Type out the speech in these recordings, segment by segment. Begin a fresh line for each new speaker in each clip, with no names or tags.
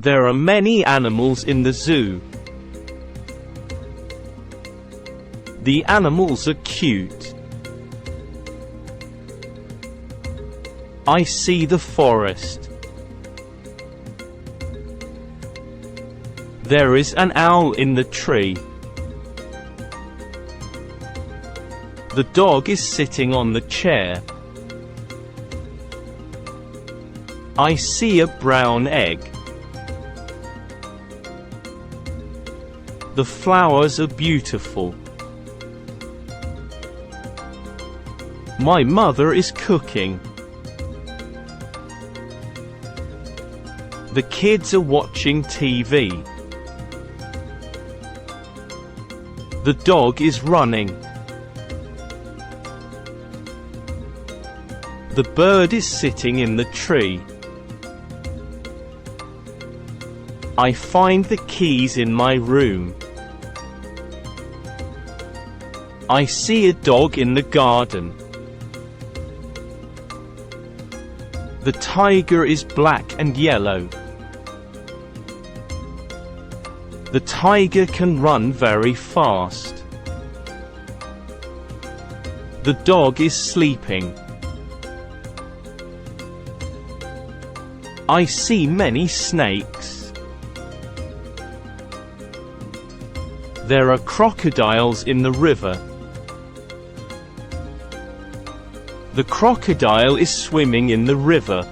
There are many animals in the zoo. The animals are cute. I see the forest. There is an owl in the tree. The dog is sitting on the chair. I see a brown egg. The flowers are beautiful. My mother is cooking. The kids are watching TV. The dog is running. The bird is sitting in the tree. I find the keys in my room. I see a dog in the garden. The tiger is black and yellow. The tiger can run very fast. The dog is sleeping. I see many snakes. There are crocodiles in the river. The crocodile is swimming in the river.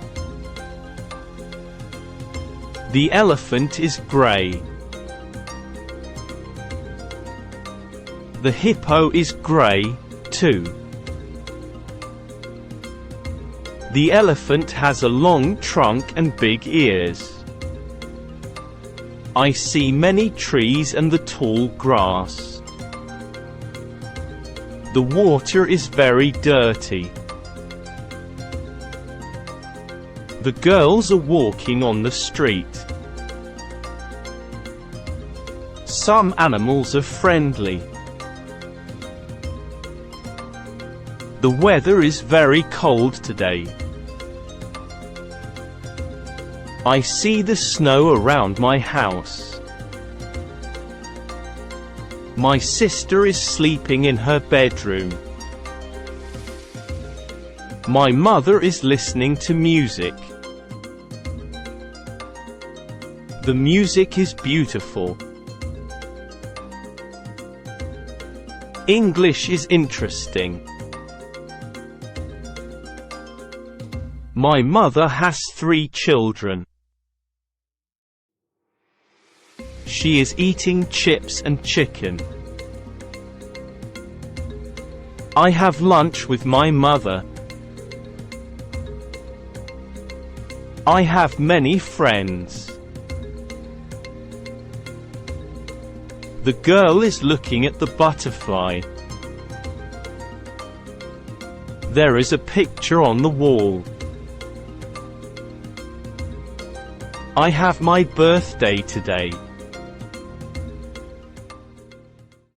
The elephant is gray. The hippo is gray, too. The elephant has a long trunk and big ears. I see many trees and the tall grass. The water is very dirty. The girls are walking on the street. Some animals are friendly. The weather is very cold today. I see the snow around my house. My sister is sleeping in her bedroom. My mother is listening to music. The music is beautiful. English is interesting. My mother has 3 children. She is eating chips and chicken. I have lunch with my mother. I have many friends. The girl is looking at the butterfly. There is a picture on the wall. I have my birthday today.